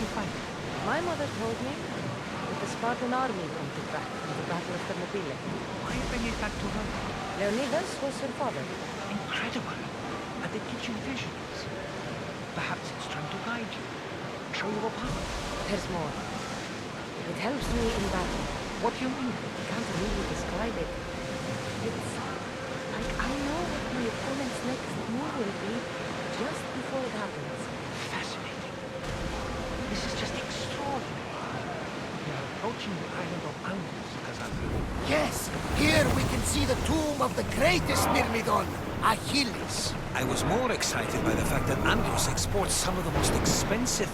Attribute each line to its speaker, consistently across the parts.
Speaker 1: you find it?
Speaker 2: My mother told me that the Spartan army wanted back from the Battle of Thermopylae.
Speaker 1: Why bring it back to her?
Speaker 2: Leonidas was her father.
Speaker 1: Incredible. And it gives you visions. Perhaps it's trying to guide you. Show you a path.
Speaker 2: There's more. It helps me in battle.
Speaker 1: What do you mean?
Speaker 2: I can't really describe it. It's like I know what my opponent's next move will be just before it happens.
Speaker 1: Fascinating. This is just extraordinary. We are approaching the island of Angus, Cassandra.
Speaker 3: Yes, here we can see the tomb of the greatest Myrmidon, Achilles.
Speaker 4: I was more excited by the fact that Andros exports some of the most expensive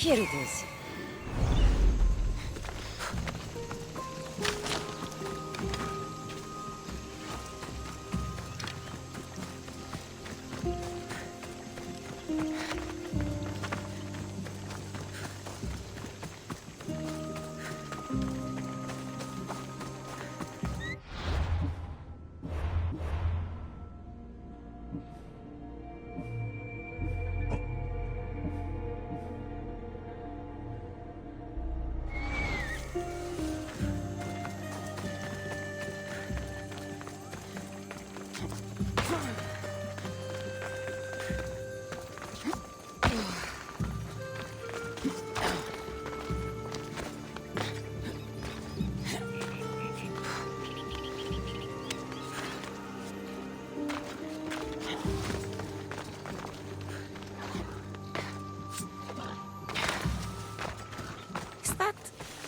Speaker 2: Here it is.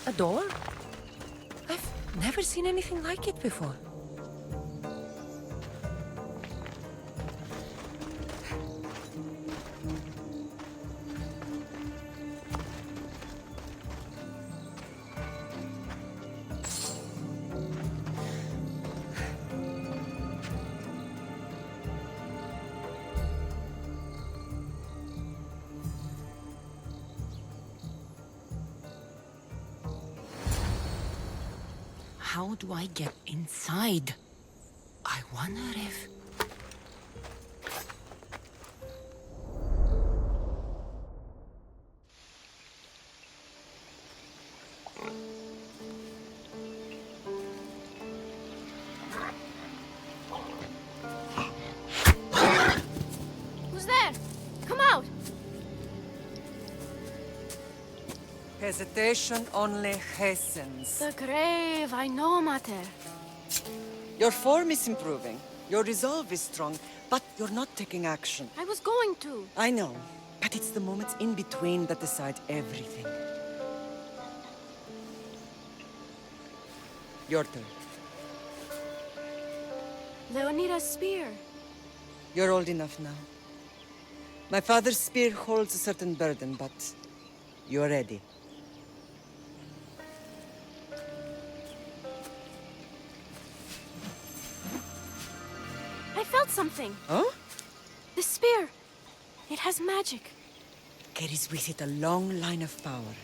Speaker 2: A door? I've never seen anything like it before. How do I get inside? I wonder if...
Speaker 5: Who's there? Come out!
Speaker 6: Hesitation only hastens.
Speaker 5: The grave, I know, Mater.
Speaker 6: Your form is improving. Your resolve is strong, but you're not taking action.
Speaker 5: I was going to.
Speaker 6: I know, but it's the moments in between that decide everything. Your turn.
Speaker 5: Leonida's spear.
Speaker 6: You're old enough now. My father's spear holds a certain burden, but you're ready.
Speaker 5: I felt something.
Speaker 6: Huh?
Speaker 5: has magic.
Speaker 6: Carries with it a long line of power.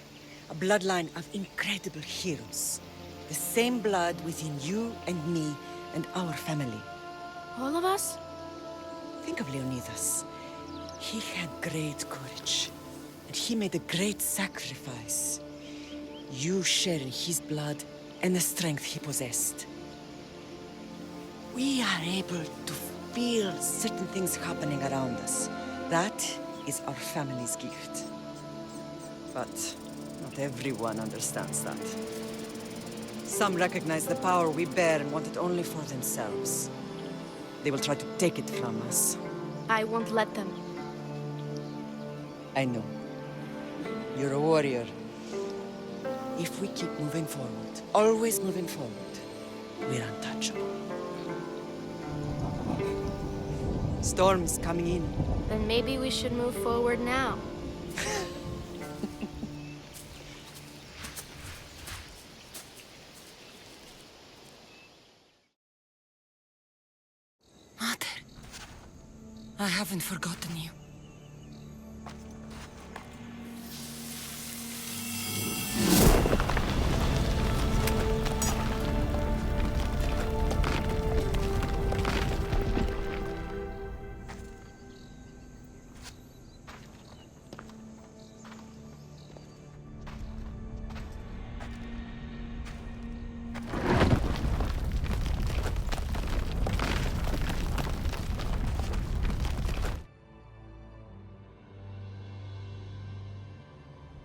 Speaker 6: A bloodline of incredible heroes. The same blood within you and me and our family.
Speaker 5: All of us?
Speaker 6: Think of Leonidas. He had great courage. And he made a great sacrifice. You share in his blood and the strength he possessed. We are able to feel certain things happening around us. That is our family's gift. But not everyone understands that. Some recognize the power we bear and want it only for themselves. They will try to take it from us.
Speaker 5: I won't let them.
Speaker 6: I know. You're a warrior. If we keep moving forward, always moving forward, we're untouchable. Storm's coming in.
Speaker 5: Then maybe we should move forward now.
Speaker 6: Mother, I haven't forgotten you.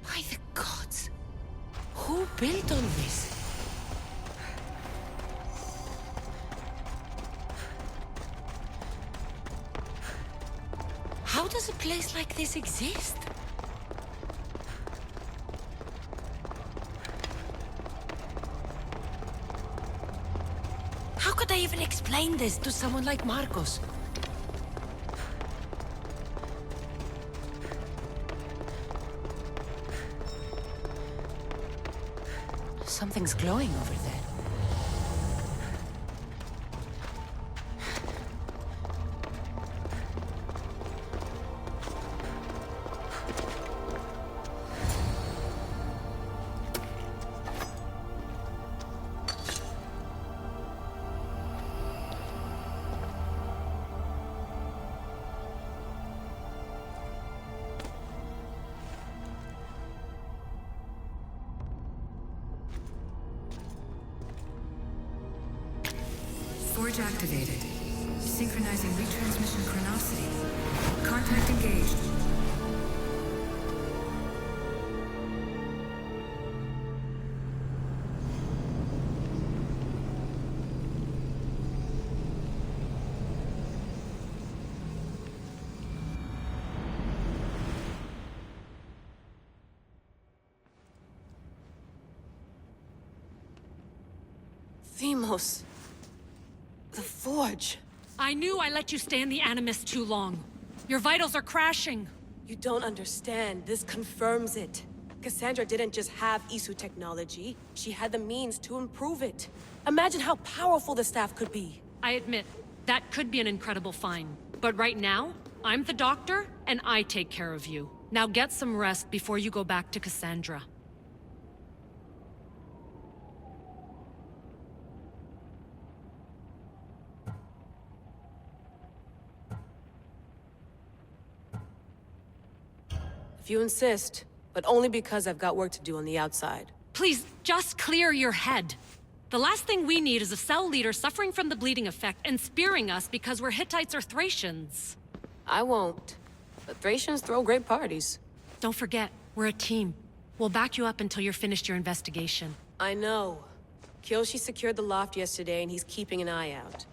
Speaker 6: By the gods! Who built all this? How does a place like this exist? How could I even explain this to someone like Marcos? Something's glowing over there.
Speaker 7: Forge activated. Synchronizing retransmission chronicity. Contact engaged.
Speaker 8: Themos. The Forge.
Speaker 9: I knew I let you stay in the Animus too long. Your vitals are crashing.
Speaker 8: You don't understand. This confirms it. Cassandra didn't just have Isu technology. She had the means to improve it. Imagine how powerful the staff could be.
Speaker 9: I admit, that could be an incredible find. But right now, I'm the doctor, and I take care of you. Now get some rest before you go back to Cassandra.
Speaker 8: If you insist, but only because I've got work to do on the outside.
Speaker 9: Please, just clear your head. The last thing we need is a cell leader suffering from the bleeding effect and spearing us because we're Hittites or Thracians.
Speaker 8: I won't. The Thracians throw great parties.
Speaker 9: Don't forget, we're a team. We'll back you up until you're finished your investigation.
Speaker 8: I know. Kyoshi secured the loft yesterday and he's keeping an eye out.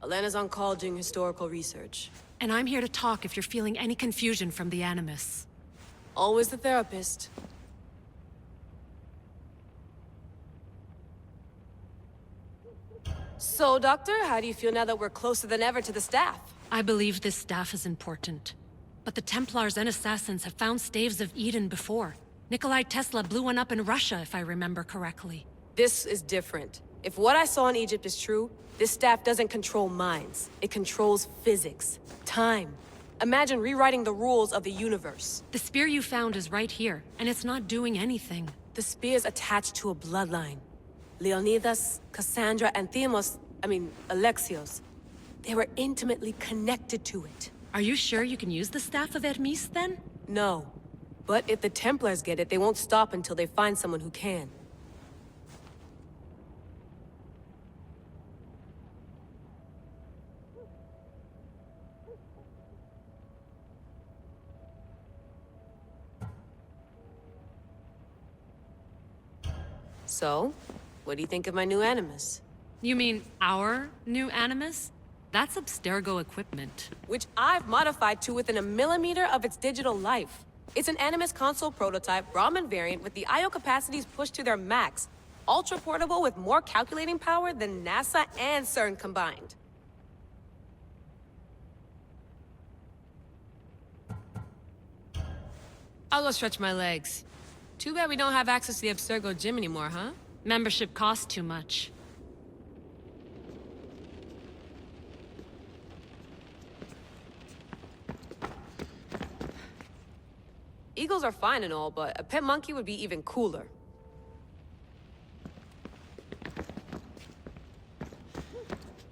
Speaker 8: Elena's on call doing historical research.
Speaker 9: And I'm here to talk if you're feeling any confusion from the Animus.
Speaker 8: Always the therapist. So, Doctor, how do you feel now that we're closer than ever to the staff?
Speaker 9: I believe this staff is important. But the Templars and Assassins have found staves of Eden before. Nikolai Tesla blew one up in Russia, if I remember correctly.
Speaker 8: This is different. If what I saw in Egypt is true, this staff doesn't control minds. It controls physics, time. Imagine rewriting the rules of the universe.
Speaker 9: The spear you found is right here, and it's not doing anything.
Speaker 8: The spear's attached to a bloodline. Leonidas, Cassandra, and Alexios. They were intimately connected to it.
Speaker 9: Are you sure you can use the Staff of Hermes, then?
Speaker 8: No. But if the Templars get it, they won't stop until they find someone who can. So, what do you think of my new Animus?
Speaker 9: You mean our new Animus? That's Abstergo equipment.
Speaker 8: Which I've modified to within a millimeter of its digital life. It's an Animus console prototype, Brahmin variant with the I/O capacities pushed to their max. Ultra-portable with more calculating power than NASA and CERN combined. I'll go stretch my legs. Too bad we don't have access to the Abstergo gym anymore, huh?
Speaker 9: Membership costs too much.
Speaker 8: Eagles are fine and all, but a pet monkey would be even cooler.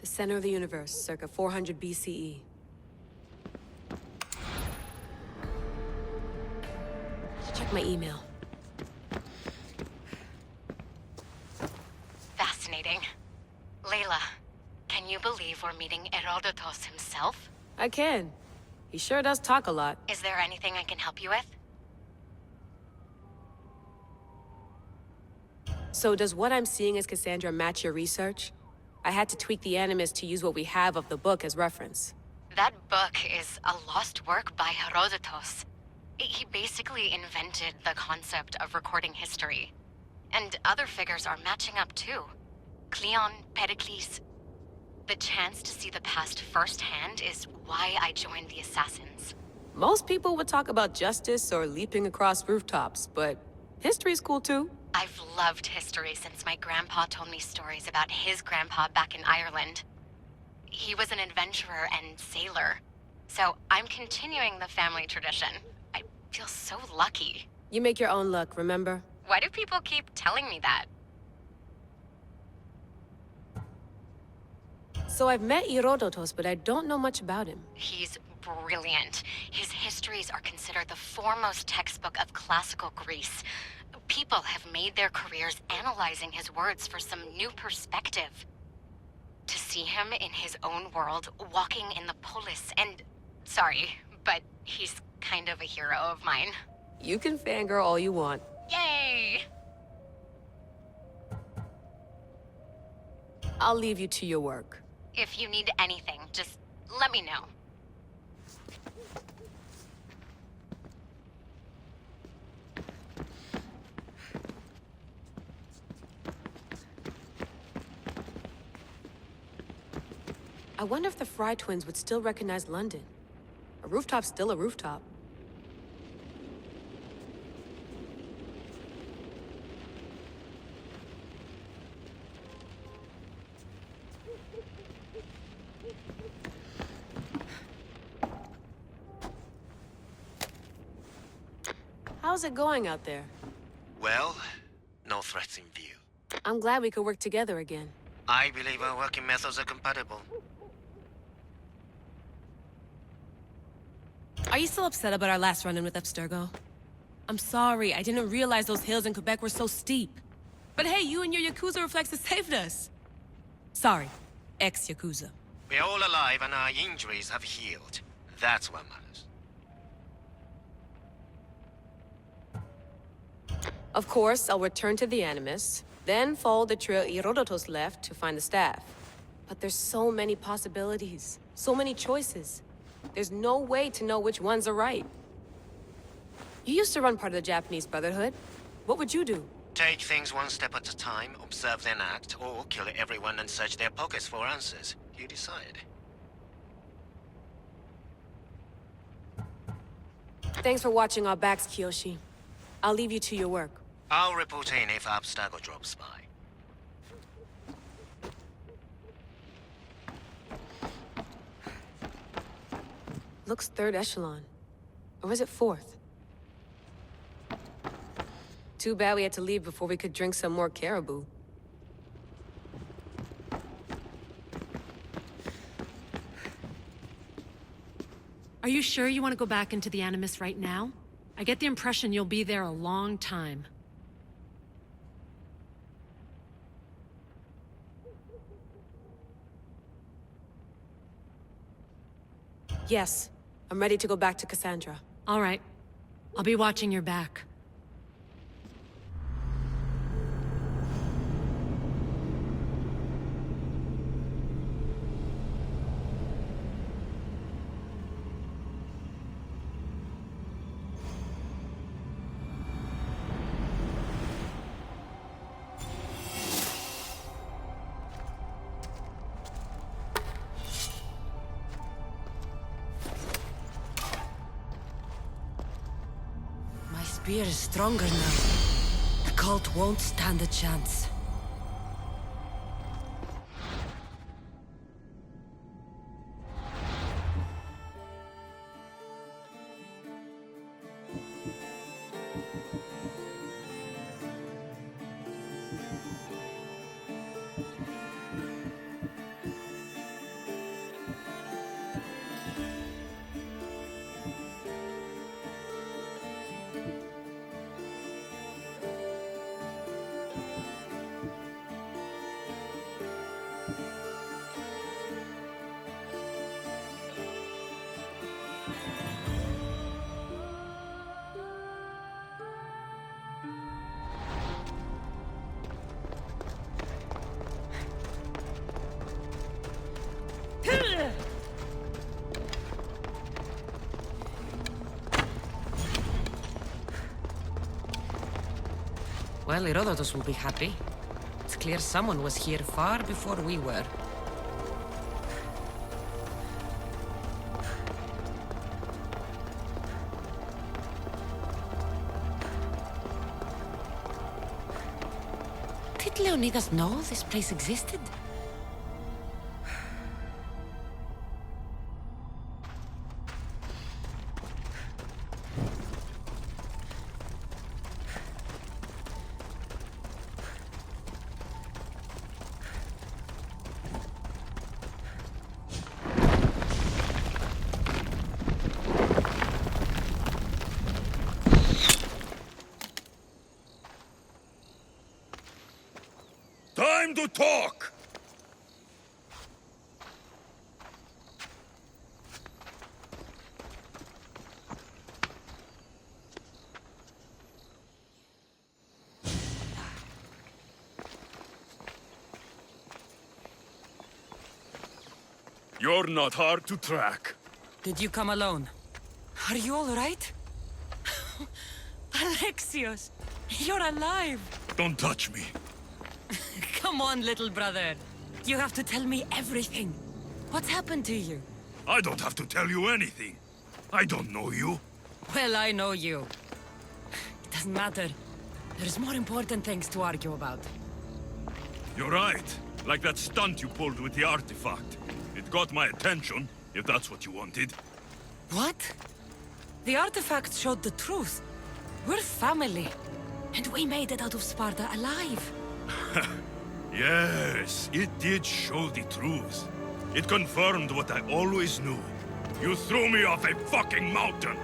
Speaker 8: The center of the universe, circa 400 BCE. Check my email.
Speaker 10: Fascinating. Layla, can you believe we're meeting Herodotus himself?
Speaker 8: I can. He sure does talk a lot.
Speaker 10: Is there anything I can help you with?
Speaker 8: So does what I'm seeing as Cassandra match your research? I had to tweak the Animus to use what we have of the book as reference.
Speaker 10: That book is a lost work by Herodotus. He basically invented the concept of recording history. And other figures are matching up too. Cleon, Pericles. The chance to see the past firsthand is why I joined the Assassins.
Speaker 8: Most people would talk about justice or leaping across rooftops, but history's cool too.
Speaker 10: I've loved history since my grandpa told me stories about his grandpa back in Ireland. He was an adventurer and sailor. So I'm continuing the family tradition. I feel so lucky.
Speaker 8: You make your own luck, remember?
Speaker 10: Why do people keep telling me that?
Speaker 8: So I've met Herodotus, but I don't know much about him.
Speaker 10: He's brilliant. His histories are considered the foremost textbook of classical Greece. People have made their careers analyzing his words for some new perspective. To see him in his own world, walking in the polis, and... Sorry, but he's kind of a hero of mine.
Speaker 8: You can fangirl all you want.
Speaker 10: Yay!
Speaker 8: I'll leave you to your work.
Speaker 10: If you need anything, just let me know.
Speaker 8: I wonder if the Fry twins would still recognize London. A rooftop's still a rooftop. How's it going out there?
Speaker 11: Well, no threats in view.
Speaker 8: I'm glad we could work together again.
Speaker 11: I believe our working methods are compatible.
Speaker 8: Are you still upset about our last run-in with Abstergo? I'm sorry, I didn't realize those hills in Quebec were so steep. But hey, you and your Yakuza reflexes saved us. Sorry, ex-Yakuza.
Speaker 11: We're all alive and our injuries have healed. That's what matters.
Speaker 8: Of course, I'll return to the Animus, then follow the trail Herodotus left to find the staff. But there's so many possibilities, so many choices. There's no way to know which ones are right. You used to run part of the Japanese Brotherhood. What would you do?
Speaker 11: Take things one step at a time, observe then act, or kill everyone and search their pockets for answers. You decide.
Speaker 8: Thanks for watching our backs, Kiyoshi. I'll leave you to your work.
Speaker 11: I'll report in if Abstergo drops by.
Speaker 8: Looks third echelon. Or is it fourth? Too bad we had to leave before we could drink some more caribou.
Speaker 9: Are you sure you want to go back into the Animus right now? I get the impression you'll be there a long time.
Speaker 8: Yes. I'm ready to go back to Cassandra.
Speaker 9: All right. I'll be watching your back.
Speaker 6: My spear is stronger now. The cult won't stand a chance.
Speaker 12: Well, Herodotus will be happy. It's clear someone was here far before we were. Did Leonidas know this place existed?
Speaker 13: Time to talk! You're not hard to track.
Speaker 12: Did you come alone? Are you all right? Alexios, you're alive!
Speaker 13: Don't touch me.
Speaker 12: Come on, little brother. You have to tell me everything. What's happened to you?
Speaker 13: I don't have to tell you anything. I don't know you.
Speaker 12: Well, I know you. It doesn't matter. There's more important things to argue about.
Speaker 13: You're right. Like that stunt you pulled with the artifact. It got my attention, if that's what you wanted.
Speaker 12: What? The artifact showed the truth. We're family. And we made it out of Sparta alive.
Speaker 13: Yes, it did show the truth. It confirmed what I always knew. You threw me off a fucking mountain!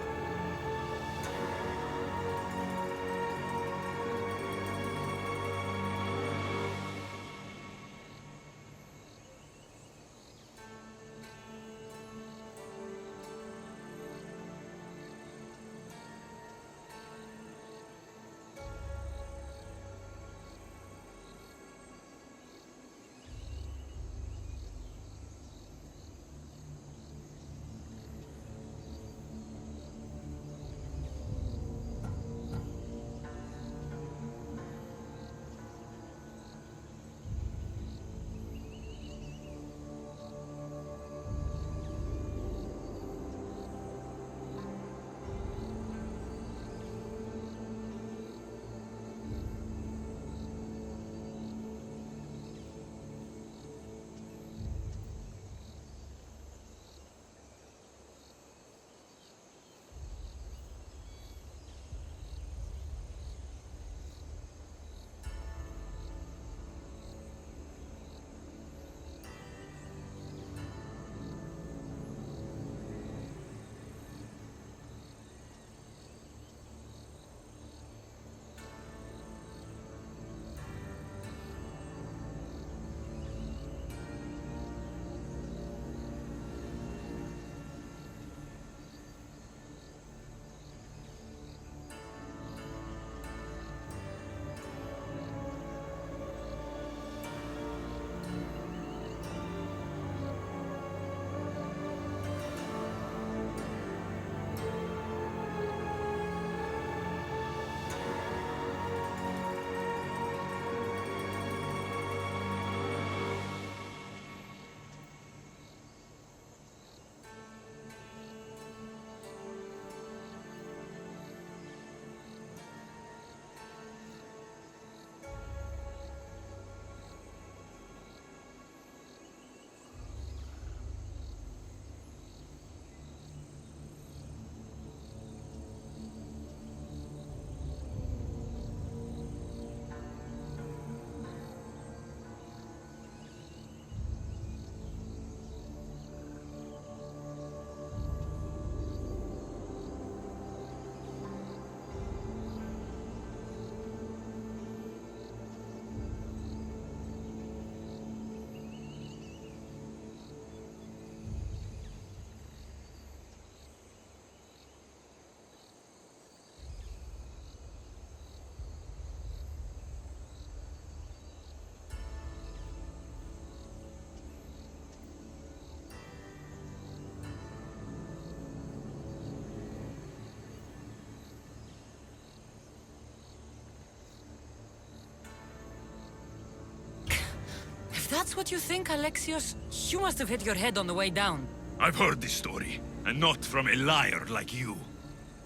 Speaker 12: that's what you think, Alexios? You must have hit your head on the way down.
Speaker 13: I've heard this story, and not from a liar like you.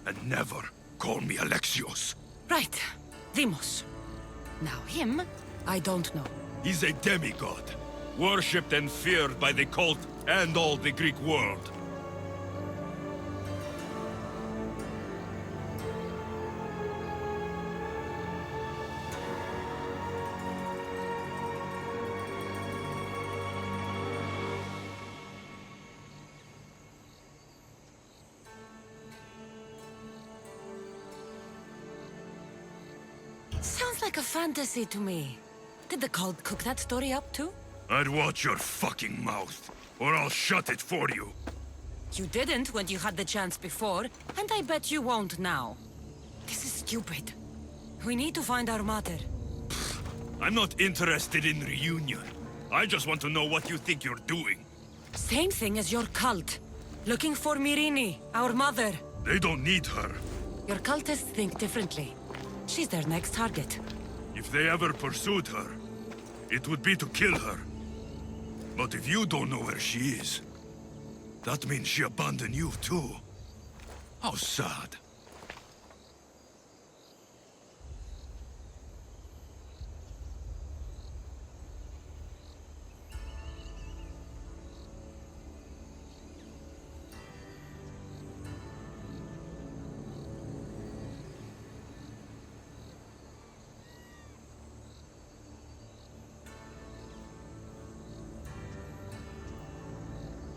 Speaker 13: And never call me Alexios.
Speaker 12: Right. Demos. Now him, I don't know.
Speaker 13: He's a demigod, worshipped and feared by the cult and all the Greek world.
Speaker 12: Sounds like a fantasy to me. Did the cult cook that story up too?
Speaker 13: I'd watch your fucking mouth, or I'll shut it for you.
Speaker 12: You didn't when you had the chance before, and I bet you won't now. This is stupid. We need to find our mother.
Speaker 13: I'm not interested in reunion. I just want to know what you think you're doing.
Speaker 12: Same thing as your cult. Looking for Myrrine, our mother.
Speaker 13: They don't need her.
Speaker 12: Your cultists think differently. She's their next target.
Speaker 13: If they ever pursued her, it would be to kill her. But if you don't know where she is, that means she abandoned you too. How sad.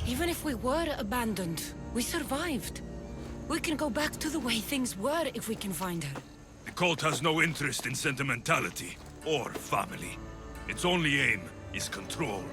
Speaker 12: Even if we were abandoned, we survived. We can go back to the way things were if we can find her.
Speaker 13: The cult has no interest in sentimentality or family. Its only aim is control.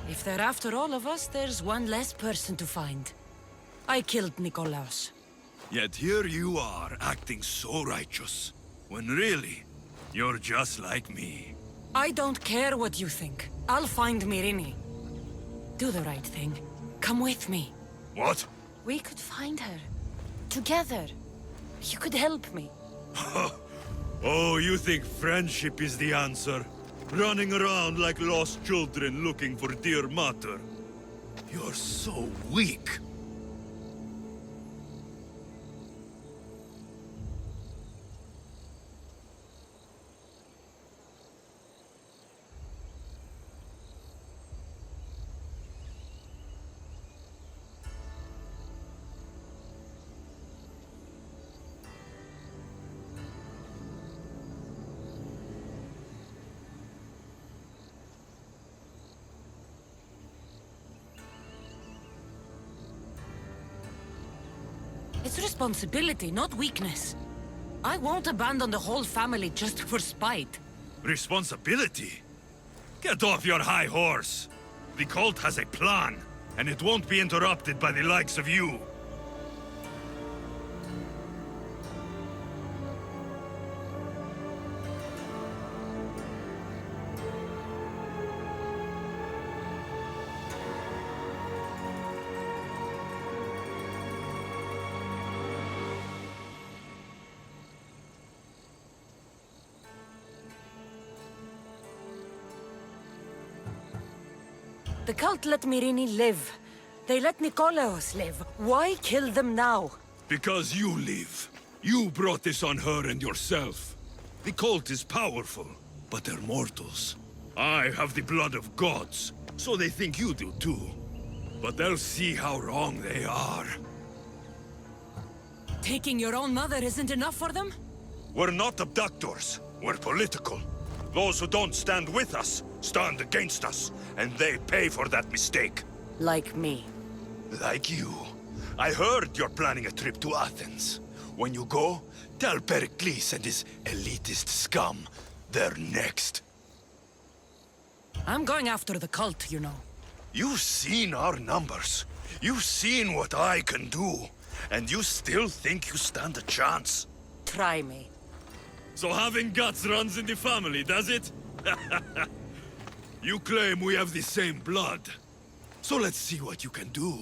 Speaker 12: If they're after all of us, there's one less person to find. I killed Nikolaos.
Speaker 13: Yet here you are, acting so righteous, when really, you're just like me.
Speaker 12: I don't care what you think. I'll find Myrrine. Do the right thing. Come with me.
Speaker 13: What?
Speaker 12: We could find her. Together. You could help me.
Speaker 13: Oh, you think friendship is the answer? Running around like lost children looking for dear mother. You're so weak.
Speaker 12: It's responsibility, not weakness. I won't abandon the whole family just for spite.
Speaker 13: Responsibility? Get off your high horse. The cult has a plan, and it won't be interrupted by the likes of you.
Speaker 12: The cult let Myrrine live. They let Nikolaos live. Why kill them now?
Speaker 13: Because you live. You brought this on her and yourself. The cult is powerful, but they're mortals. I have the blood of gods, so they think you do too. But they'll see how wrong they are.
Speaker 12: Taking your own mother isn't enough for them?
Speaker 13: We're not abductors. We're political. Those who don't stand with us stand against us, and they pay for that mistake.
Speaker 12: Like me.
Speaker 13: Like you. I heard you're planning a trip to Athens. When you go, tell Pericles and his elitist scum they're next.
Speaker 12: I'm going after the cult, you know.
Speaker 13: You've seen our numbers. You've seen what I can do. And you still think you stand a chance?
Speaker 12: Try me.
Speaker 13: So having guts runs in the family, does it? You claim we have the same blood. So let's see what you can do.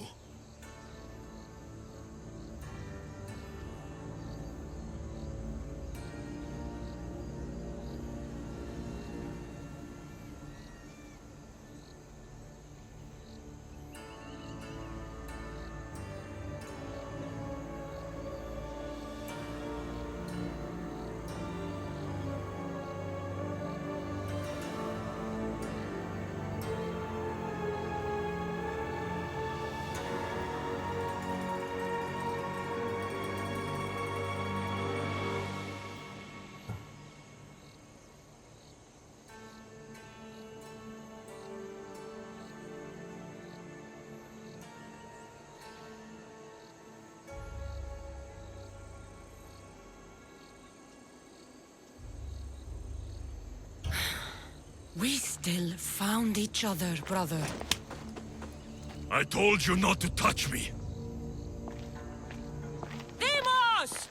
Speaker 12: We still found each other, brother.
Speaker 13: I told you not to touch me.
Speaker 12: Demos!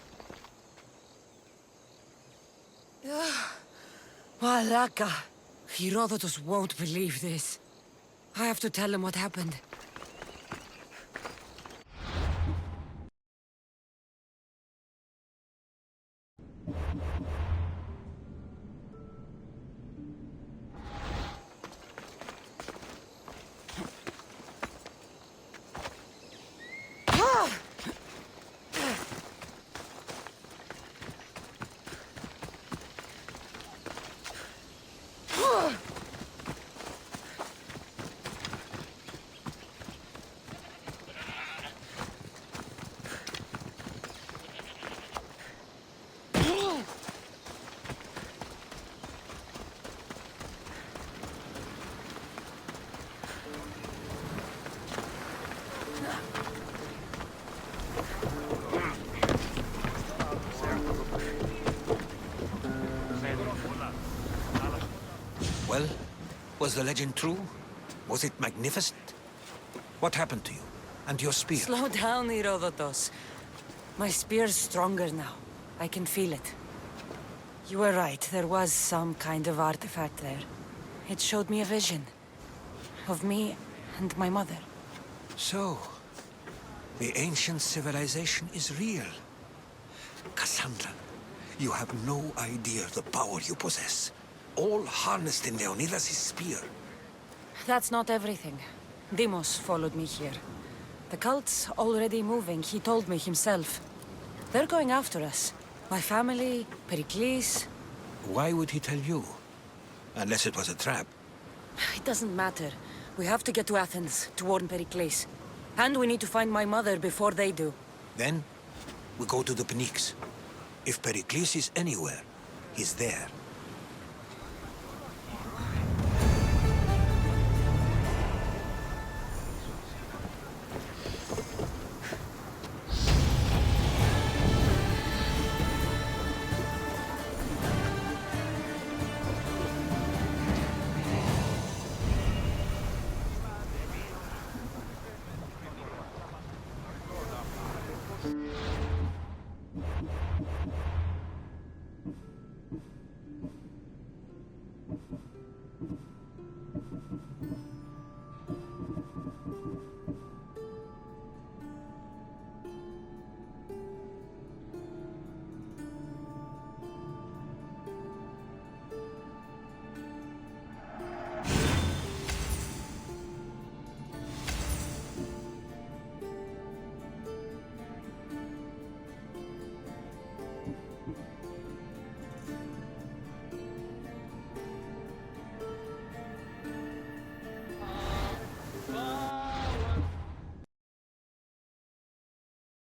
Speaker 12: Malaka. Herodotus won't believe this. I have to tell him what happened.
Speaker 4: Well, was the legend true? Was it magnificent? What happened to you? And your spear?
Speaker 12: Slow down, Herodotus. My spear's stronger now. I can feel it. You were right, there was some kind of artifact there. It showed me a vision. Of me and my mother.
Speaker 4: So, the ancient civilization is real. Cassandra, you have no idea the power you possess. All harnessed in Leonidas' spear.
Speaker 12: That's not everything. Demos followed me here. The cult's already moving, he told me himself. They're going after us. My family, Pericles.
Speaker 4: Why would he tell you? Unless it was a trap.
Speaker 12: It doesn't matter. We have to get to Athens, to warn Pericles. And we need to find my mother before they do.
Speaker 4: Then, we go to the Pnyx. If Pericles is anywhere, he's there.